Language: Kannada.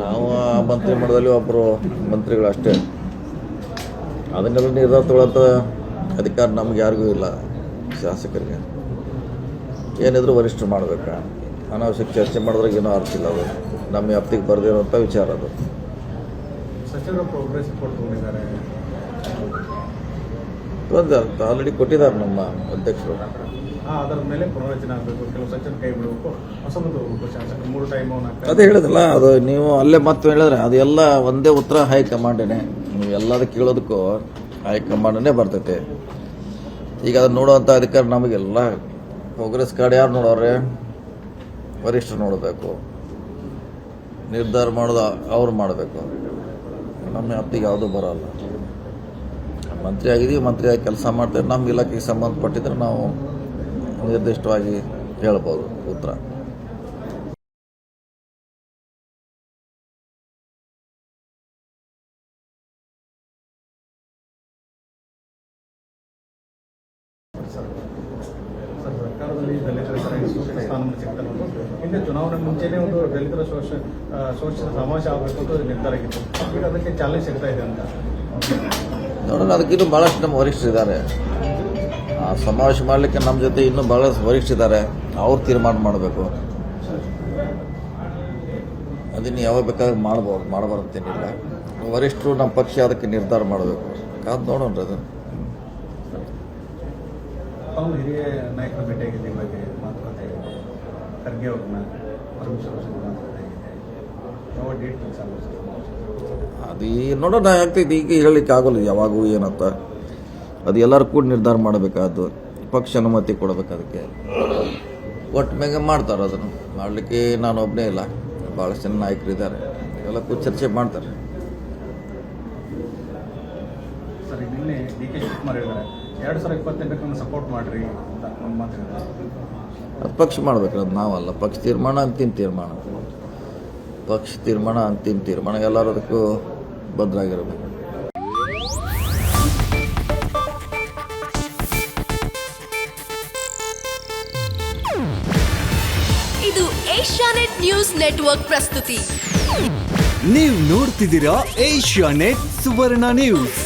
ನಾವು ಆ ಮಂತ್ರಿ ಮಂಡಲದಲ್ಲಿ ಒಬ್ಬರು ಮಂತ್ರಿಗಳು ಅಷ್ಟೇ. ಅದನ್ನೆಲ್ಲ ನಿರ್ಧಾರ ತಗೊಳ್ಳೋಂಥ ಅಧಿಕಾರ ನಮ್ಗೆ ಯಾರಿಗೂ ಇಲ್ಲ. ಶಾಸಕರಿಗೆ ಏನಿದ್ರು ವರಿಷ್ಠರು ಮಾಡಬೇಕಾ? ಅನಾವಶ್ಯಕ ಚರ್ಚೆ ಮಾಡಿದ್ರಾಗ ಏನೋ ಅರ್ಥ ಇಲ್ಲ. ಅದು ನಮ್ಮ ವ್ಯಾಪ್ತಿಗೆ ಬರದಿರೋಂಥ ವಿಚಾರ. ಅದು ಸಚಿವರು ಪ್ರೋಗ್ರೆಸ್ ರಿಪೋರ್ಟ್ ತಗೊಂಡಿದ್ದಾರೆ, ಆಲ್ರೆಡಿ ಕೊಟ್ಟಿದ್ದಾರೆ ನಮ್ಮ ಅಧ್ಯಕ್ಷರು. ಅದರ ಮೇಲೆ ಪುನರ್ರಚನೆ ಆಗಬೇಕು, ಕೆಲವು ಸಚಿವರು ಕೈ ಬಿಡಬೇಕು, ಹೊಸಬರು ಹೋಗ್ಬೇಕು, ಶಾಸಕರು 3 ಟೈಮ್ ಅದೇ ಹೇಳಿದಲ್ಲ. ಅದು ನೀವು ಅಲ್ಲೇ ಮತ್ತೆ ಹೇಳಿದ್ರೆ ಅದು ಎಲ್ಲ ಒಂದೇ ಉತ್ತರ ಹೈಕಮಾಂಡೇ. ನೀವು ಎಲ್ಲದಕ್ಕೆ ಕೇಳೋದಕ್ಕೂ ಹೈಕಮಾಂಡನೇ ಬರ್ತೈತೆ. ಈಗ ಅದನ್ನು ನೋಡುವಂಥ ಅಧಿಕಾರ ನಮಗೆಲ್ಲ. ಪ್ರೋಗ್ರೆಸ್ ಕಾರ್ಡ್ ಯಾರು ನೋಡೋರೆ? ವರಿಷ್ಠರು ನೋಡಬೇಕು. ನಿರ್ಧಾರ ಮಾಡೋದು ಅವ್ರು ಮಾಡಬೇಕು. ನಮ್ಮ ವ್ಯಾಪ್ತಿಗೆ ಯಾವುದೂ ಬರೋಲ್ಲ. ಮಂತ್ರಿ ಆಗಿದ್ದೀವಿ, ಮಂತ್ರಿಯಾಗಿ ಕೆಲಸ ಮಾಡ್ತೇವೆ. ನಮ್ಮ ಇಲಾಖೆಗೆ ಸಂಬಂಧಪಟ್ಟಿದ್ರೆ ನಾವು ನಿರ್ದಿಷ್ಟವಾಗಿ ಹೇಳ್ಬೋದು ಉತ್ತರ. ಸರ್ಕಾರದಲ್ಲಿ ದಲಿತರ ಸ್ಥಾನವನ್ನು ಸಿಗ್ತಾರೆ. ಹಿಂದೆ ಚುನಾವಣೆ ಮುಂಚೆನೇ ಒಂದು ದಲಿತರ ಶೋಷಿತ ಸಮಾವೇಶ ಆಗಬೇಕು ಅಂತ ನಿರ್ಧಾರ ಆಗಿತ್ತು. ಈಗ ಅದಕ್ಕೆ ಚಾಲೆಂಜ್ ಸಿಗ್ತಾ ಇದೆ ಅಂತ ನೋಡೋಣ. ಅದಕ್ಕಿನ್ನೂ ಭಾಳಷ್ಟು ನಮ್ಮ ವರಿಷ್ಠರಿದ್ದಾರೆ. ಆ ಸಮಾವೇಶ ಮಾಡಲಿಕ್ಕೆ ನಮ್ಮ ಜೊತೆ ಇನ್ನೂ ಭಾಳಷ್ಟು ವರಿಷ್ಠರಿದ್ದಾರೆ. ಅವ್ರು ತೀರ್ಮಾನ ಮಾಡಬೇಕು. ಅದನ್ನು ಯಾವಾಗ ಬೇಕಾದ್ರೆ ಮಾಡಬಾರ್ದಂತೇನಿಲ್ಲ. ವರಿಷ್ಠರು ನಮ್ಮ ಪಕ್ಷ ಅದಕ್ಕೆ ನಿರ್ಧಾರ ಮಾಡಬೇಕು. ಕಾದು ನೋಡೋಣ. ಅದು ತಾವು ಹಿರಿಯ ನಾಯಕರ ಭೇಟಿಯಾಗಿದ್ದ ಬಗ್ಗೆ ಮಾತುಕತೆ, ಖರ್ಗೆ ಅವ್ರನ್ನ ಪರಮೇಶ್ವರ ಮಾತುಕತೆ ಆಗಿದೆ. ಯಾವ ಡೇಟ್ ಫಿಕ್ಸ್ ಆಗುತ್ತೆ? ಅದು ನೋಡೋಣ ಆಗ್ತೈತಿ. ಈಗ ಹೇಳಲಿಕ್ಕೆ ಆಗೋಲ್ಲ ಯಾವಾಗೂ ಏನಂತ. ಅದು ಎಲ್ಲರೂ ಕೂಡ ನಿರ್ಧಾರ ಮಾಡಬೇಕಾದ್ದು. ಪಕ್ಷ ಅನುಮತಿ ಕೊಡಬೇಕು. ಅದಕ್ಕೆ ಒಟ್ಟು ಮೇಗ ಮಾಡ್ತಾರೆ. ಅದನ್ನು ಮಾಡಲಿಕ್ಕೆ ನಾನು ಒಬ್ಬನೇ ಇಲ್ಲ, ಭಾಳಷ್ಟು ಜನ ನಾಯಕರಿದ್ದಾರೆ. ಎಲ್ಲ ಕೂಡ ಚರ್ಚೆ ಮಾಡ್ತಾರೆ. ಸರ್, ನಿನ್ನೆ ಡಿ.ಕೆ. ಶಿವಕುಮಾರ್ ಹೇಳಿದ್ದಾರೆ 2028 ಸಪೋರ್ಟ್ ಮಾಡಿರಿ ಅಂತ ಒಂದು ಮಾತು ಹೇಳಿದ್ದಾರೆ. ಅದು ಪಕ್ಷ ಮಾಡಬೇಕು. ಅದು ನಾವಲ್ಲ. ಪಕ್ಷ ತೀರ್ಮಾನ ಅಂತಿಮ ತೀರ್ಮಾನ. ಪಕ್ಷ ತೀರ್ಮಾನ ಅಂತಿಮ ತೀರ್ಮಾನ. ಎಲ್ಲರೂ ಅದಕ್ಕೂ ಬದ್ಧರಾಗಿರಬೇಕು. ಇದು ಏಷ್ಯಾನೆಟ್ ನ್ಯೂಸ್ ನೆಟ್ವರ್ಕ್ ಪ್ರಸ್ತುತಿ. ನೀವು ನೋಡ್ತಿದ್ದೀರಾ ಏಷ್ಯಾನೆಟ್ ಸುವರ್ಣ ನ್ಯೂಸ್.